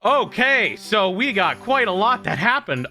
Okay, so we got quite a lot that happened.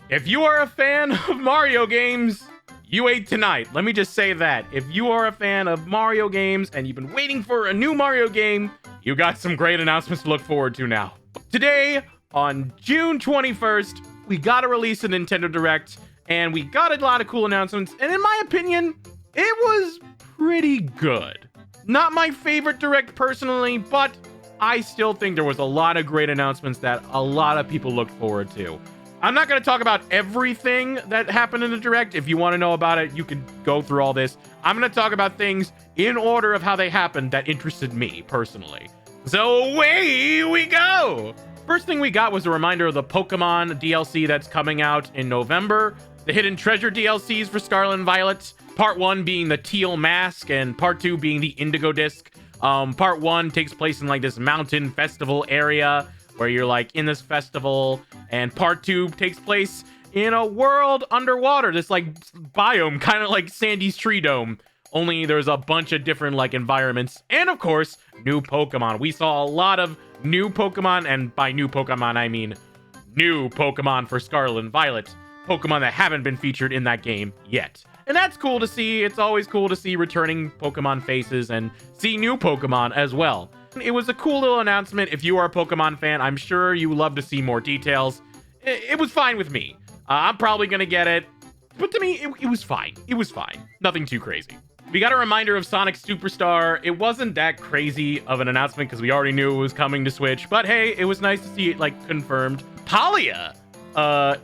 If you are a fan of Mario games, you ate tonight. Let me just say that. If you are a fan of Mario games and you've been waiting for a new Mario game, you got some great announcements to look forward to now. Today, on June 21st, we got to release a Nintendo Direct, and we got a lot of cool announcements, and in my opinion, it was pretty good. Not my favorite Direct personally, but I still think there was a lot of great announcements that a lot of people looked forward to. I'm not going to talk about everything that happened in the Direct. If you want to know about it, you can go through all this. I'm going to talk about things in order of how they happened that interested me personally. So away we go! First thing we got was a reminder of the Pokemon DLC that's coming out in November. The Hidden Treasure DLCs for Scarlet and Violet. Part 1 being the Teal Mask and Part 2 being the Indigo Disc. Part 1 takes place in like this mountain festival area where you're like in this festival, and Part 2 takes place in a world underwater, this like biome, kind of like Sandy's Tree Dome, only there's a bunch of different like environments, and of course new Pokemon. We saw a lot of new Pokemon, and by new Pokemon I mean new Pokemon for Scarlet and Violet, Pokemon that haven't been featured in that game yet. And that's cool to see. It's always cool to see returning Pokemon faces and see new Pokemon as well. It was a cool little announcement. If you are a Pokemon fan, I'm sure you love to see more details. It was fine with me. I'm probably going to get it. But to me, it was fine. It was fine. Nothing too crazy. We got a reminder of Sonic Superstar. It wasn't that crazy of an announcement because we already knew it was coming to Switch. But hey, it was nice to see it like confirmed. Palia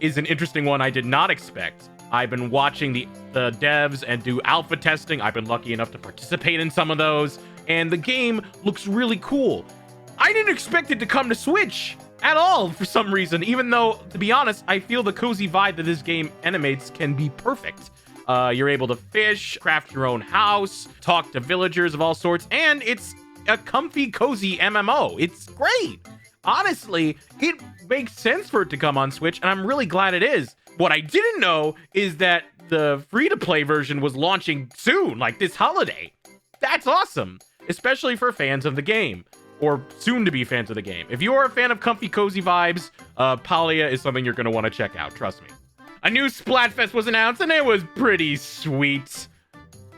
is an interesting one I did not expect. I've been watching the devs and do alpha testing. I've been lucky enough to participate in some of those, and the game looks really cool. I didn't expect it to come to Switch at all for some reason, even though, to be honest, I feel the cozy vibe that this game animates can be perfect. You're able to fish, craft your own house, talk to villagers of all sorts, and it's a comfy, cozy MMO. It's great. Honestly, it makes sense for it to come on Switch, and I'm really glad it is. What I didn't know is that the free-to-play version was launching soon, like this holiday. That's awesome, especially for fans of the game, or soon-to-be fans of the game. If you are a fan of comfy, cozy vibes, Palia is something you're going to want to check out, trust me. A new Splatfest was announced, and it was pretty sweet.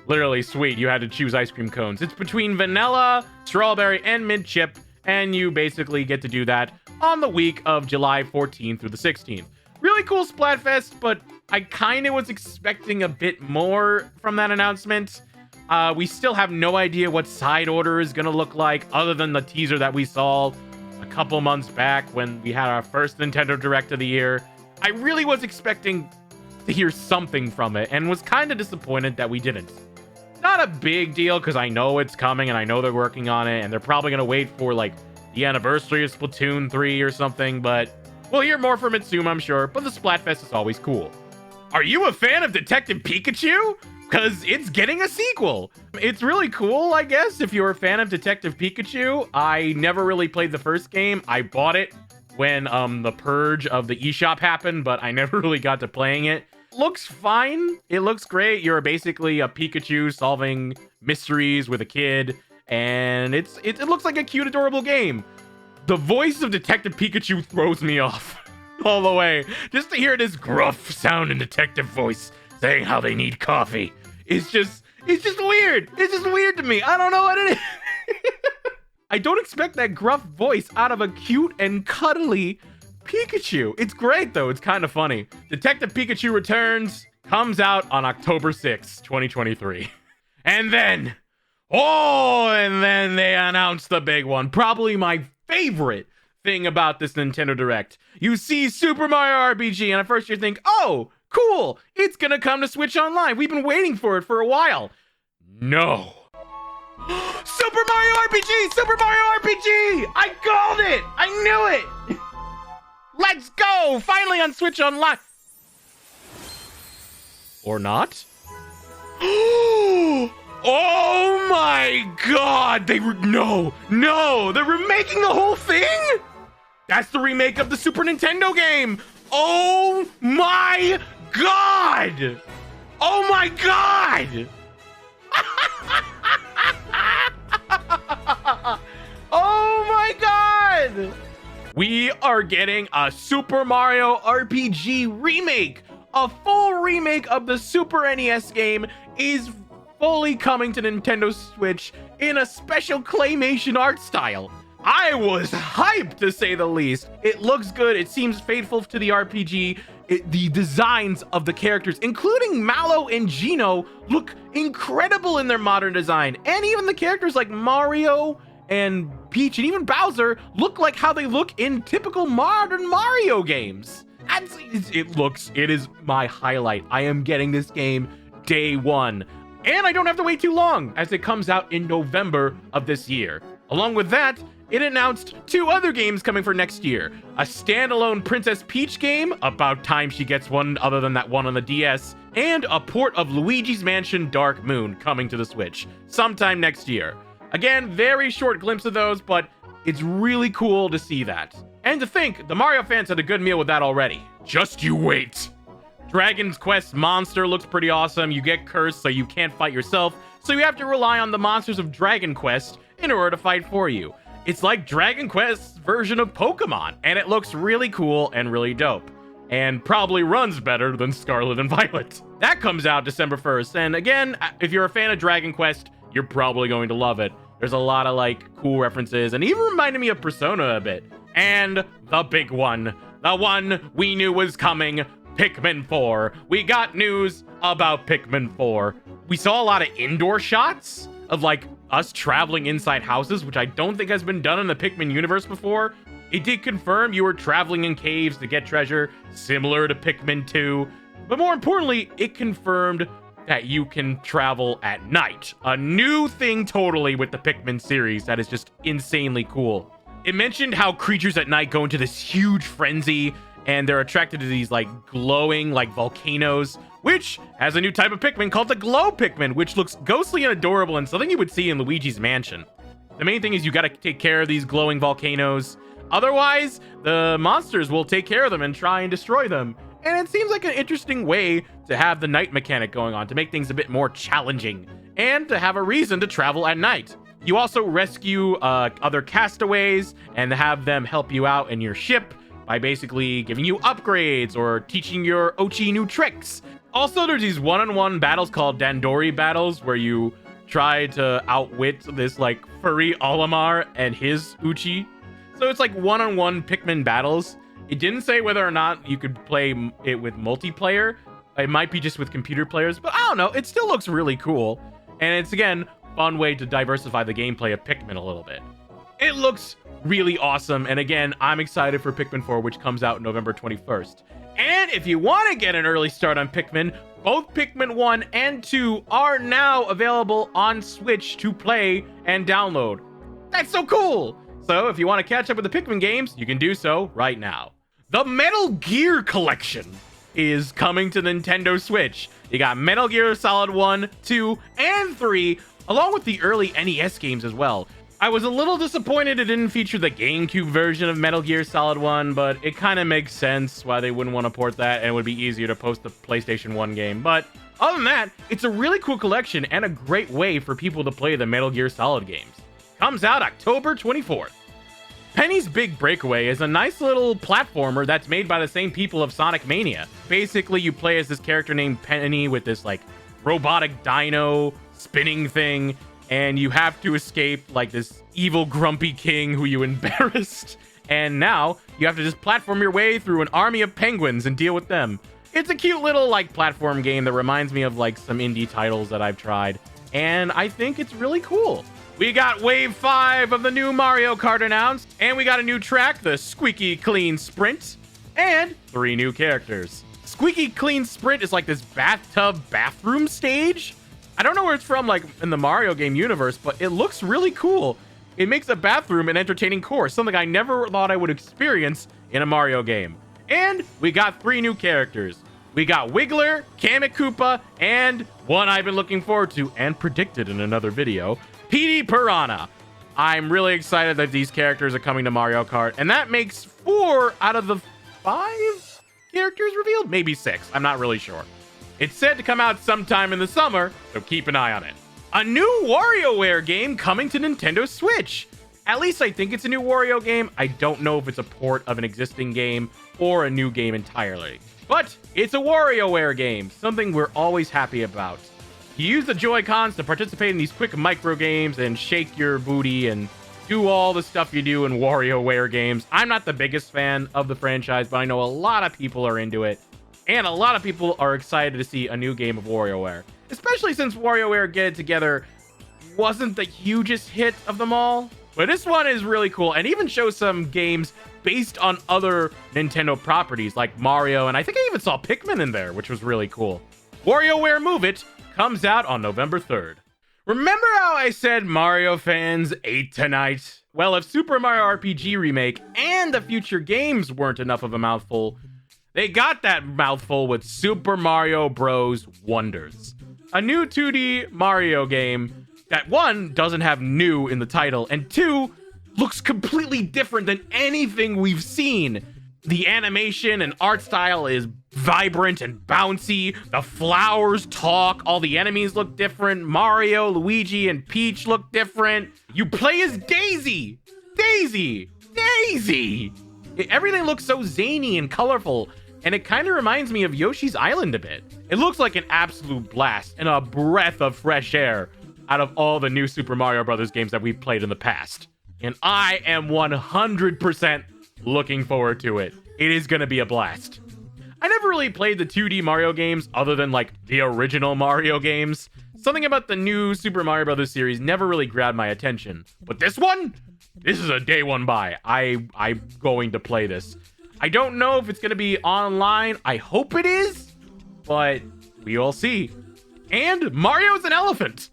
Literally sweet. You had to choose ice cream cones. It's between vanilla, strawberry, and mint chip, and you basically get to do that on the week of July 14th through the 16th. Really cool Splatfest, but I kind of was expecting a bit more from that announcement. We still have no idea what side order is going to look like, other than the teaser that we saw a couple months back when we had our first Nintendo Direct of the year. I really was expecting to hear something from it, and was kind of disappointed that we didn't. Not a big deal, because I know it's coming, and I know they're working on it, and they're probably going to wait for, like, the anniversary of Splatoon 3 or something, but we'll hear more from it soon, I'm sure, but the Splatfest is always cool. Are you a fan of Detective Pikachu? Because it's getting a sequel. It's really cool, I guess, if you're a fan of Detective Pikachu. I never really played the first game. I bought it when the purge of the eShop happened, but I never really got to playing it. Looks fine. It looks great. You're basically a Pikachu solving mysteries with a kid, and it looks like a cute, adorable game. The voice of Detective Pikachu throws me off all the way. Just to hear this gruff sound in detective voice saying how they need coffee. It's just weird. It's just weird to me. I don't know what it is. I don't expect that gruff voice out of a cute and cuddly Pikachu. It's great, though. It's kind of funny. Detective Pikachu Returns comes out on October 6th, 2023. And then they announced the big one. Probably my favorite thing about this Nintendo Direct. You see Super Mario RPG, and at first you think, oh, cool, it's gonna come to Switch Online. We've been waiting for it for a while. No. Super Mario RPG! Super Mario RPG! I called it! I knew it! Let's go! Finally on Switch Online. Or not? Oh my god! No! They're remaking the whole thing? That's the remake of the Super Nintendo game! Oh my god! Oh my god! Oh my god! We are getting a Super Mario RPG remake. A full remake of the Super NES game is fully coming to Nintendo Switch in a special claymation art style. I was hyped, to say the least. It looks good. It seems faithful to the RPG. The designs of the characters, including Mallow and Geno, look incredible in their modern design. And even the characters like Mario and Peach and even Bowser look like how they look in typical modern Mario games. It is my highlight. I am getting this game day one. And I don't have to wait too long, as it comes out in November of this year. Along with that, it announced 2 other games coming for next year. A standalone Princess Peach game, about time she gets one other than that one on the DS, and a port of Luigi's Mansion Dark Moon coming to the Switch sometime next year. Again, very short glimpse of those, but it's really cool to see that. And to think, the Mario fans had a good meal with that already. Just you wait. Dragon's Quest Monster looks pretty awesome. You get cursed, so you can't fight yourself, so you have to rely on the monsters of Dragon Quest in order to fight for you. It's like Dragon Quest's version of Pokemon, and it looks really cool and really dope. And probably runs better than Scarlet and Violet. That comes out December 1st, and again, if you're a fan of Dragon Quest, you're probably going to love it. There's a lot of, like, cool references, and even reminded me of Persona a bit. And the big one. The one we knew was coming. Pikmin 4. We got news about Pikmin 4. We saw a lot of indoor shots of, like, us traveling inside houses, which I don't think has been done in the Pikmin universe before. It did confirm you were traveling in caves to get treasure, similar to Pikmin 2. But more importantly, it confirmed that you can travel at night. A new thing totally with the Pikmin series that is just insanely cool. It mentioned how creatures at night go into this huge frenzy, and they're attracted to these, like, glowing, like, volcanoes, which has a new type of Pikmin called the Glow Pikmin, which looks ghostly and adorable and something you would see in Luigi's Mansion. The main thing is you gotta take care of these glowing volcanoes. Otherwise, the monsters will take care of them and try and destroy them. And it seems like an interesting way to have the night mechanic going on, to make things a bit more challenging, and to have a reason to travel at night. You also rescue other castaways and have them help you out in your ship by basically giving you upgrades or teaching your Ochi new tricks. Also, there's these one-on-one battles called Dandori battles, where you try to outwit this, like, furry Olimar and his Uchi. So it's like one-on-one Pikmin battles. It didn't say whether or not you could play it with multiplayer. It might be just with computer players, but I don't know. It still looks really cool. And it's, again, fun way to diversify the gameplay of Pikmin a little bit. It looks really awesome. And again, I'm excited for Pikmin 4, which comes out November 21st. And if you want to get an early start on Pikmin, both Pikmin 1 and 2 are now available on Switch to play and download. That's so cool! So if you want to catch up with the Pikmin games, you can do so right now. The Metal Gear Collection is coming to Nintendo Switch. You got Metal Gear Solid 1, 2, and 3, along with the early NES games as well. I was a little disappointed it didn't feature the GameCube version of Metal Gear Solid 1, but it kind of makes sense why they wouldn't want to port that, and it would be easier to post the PlayStation 1 game. But other than that, it's a really cool collection and a great way for people to play the Metal Gear Solid games. Comes out October 24th. Penny's Big Breakaway is a nice little platformer that's made by the same people of Sonic Mania. Basically, you play as this character named Penny with this, like, robotic dino spinning thing, and you have to escape, like, this evil grumpy king who you embarrassed. And now you have to just platform your way through an army of penguins and deal with them. It's a cute little, like, platform game that reminds me of, like, some indie titles that I've tried, and I think it's really cool. We got Wave 5 of the new Mario Kart announced, and we got a new track, the Squeaky Clean Sprint, and 3 new characters. Squeaky Clean Sprint is like this bathtub bathroom stage. I don't know where it's from, like, in the Mario game universe, but it looks really cool. It makes a bathroom an entertaining course, something I never thought I would experience in a Mario game. And we got 3 new characters. We got Wiggler, Kamek Koopa, and one I've been looking forward to and predicted in another video, Petey Piranha. I'm really excited that these characters are coming to Mario Kart, and that makes 4 out of the 5 characters revealed? Maybe 6, I'm not really sure. It's said to come out sometime in the summer, so keep an eye on it. A new WarioWare game coming to Nintendo Switch. At least I think it's a new Wario game. I don't know if it's a port of an existing game or a new game entirely. But it's a WarioWare game, something we're always happy about. You use the Joy-Cons to participate in these quick micro games and shake your booty and do all the stuff you do in WarioWare games. I'm not the biggest fan of the franchise, but I know a lot of people are into it. And a lot of people are excited to see a new game of WarioWare. Especially since WarioWare Get It Together wasn't the hugest hit of them all. But this one is really cool and even shows some games based on other Nintendo properties like Mario, and I think I even saw Pikmin in there, which was really cool. WarioWare Move It comes out on November 3rd. Remember how I said Mario fans ate tonight? Well, if Super Mario RPG Remake and the future games weren't enough of a mouthful, they got that mouthful with Super Mario Bros. Wonders. A new 2D Mario game that, one, doesn't have new in the title, and two, looks completely different than anything we've seen. The animation and art style is vibrant and bouncy. The flowers talk. All the enemies look different. Mario, Luigi, and Peach look different. You play as Daisy. Daisy. Daisy. Everything looks so zany and colorful, and it kind of reminds me of Yoshi's Island a bit. It looks like an absolute blast and a breath of fresh air out of all the new Super Mario Bros. Games that we've played in the past. And I am 100% looking forward to it. It is going to be a blast. I never really played the 2D Mario games other than like the original Mario games. Something about the new Super Mario Bros. Series never really grabbed my attention. But this one? This is a day one buy. I'm going to play this. I don't know if it's going to be online. I hope it is. But we all see. And Mario's an elephant.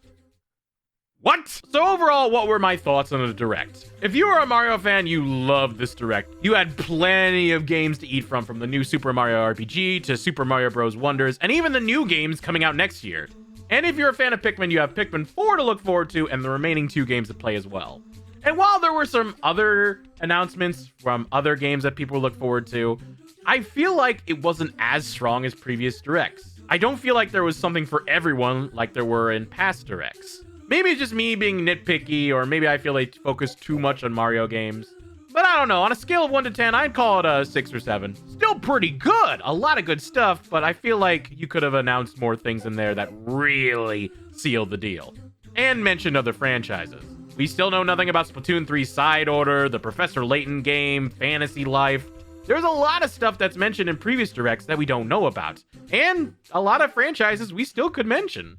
What? So overall, what were my thoughts on the Direct? If you are a Mario fan, you loved this Direct. You had plenty of games to eat from the new Super Mario RPG to Super Mario Bros. Wonders, and even the new games coming out next year. And if you're a fan of Pikmin, you have Pikmin 4 to look forward to and the remaining 2 games to play as well. And while there were some other announcements from other games that people look forward to, I feel like it wasn't as strong as previous Directs. I don't feel like there was something for everyone like there were in past Directs. Maybe it's just me being nitpicky, or maybe I feel they focus too much on Mario games. But I don't know, on a scale of 1 to 10, I'd call it a 6 or 7. Still pretty good! A lot of good stuff, but I feel like you could have announced more things in there that really sealed the deal. And mentioned other franchises. We still know nothing about Splatoon 3 Side Order, the Professor Layton game, Fantasy Life. There's a lot of stuff that's mentioned in previous Directs that we don't know about. And a lot of franchises we still could mention.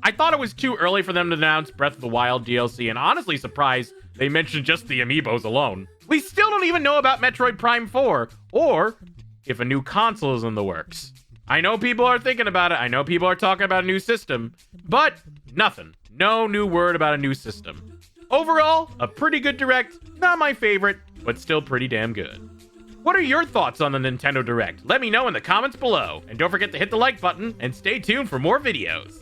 I thought it was too early for them to announce Breath of the Wild DLC, and honestly surprised they mentioned just the amiibos alone. We still don't even know about Metroid Prime 4, or if a new console is in the works. I know people are thinking about it, I know people are talking about a new system, but nothing. No new word about a new system. Overall, a pretty good Direct, not my favorite, but still pretty damn good. What are your thoughts on the Nintendo Direct? Let me know in the comments below, and don't forget to hit the like button, and stay tuned for more videos.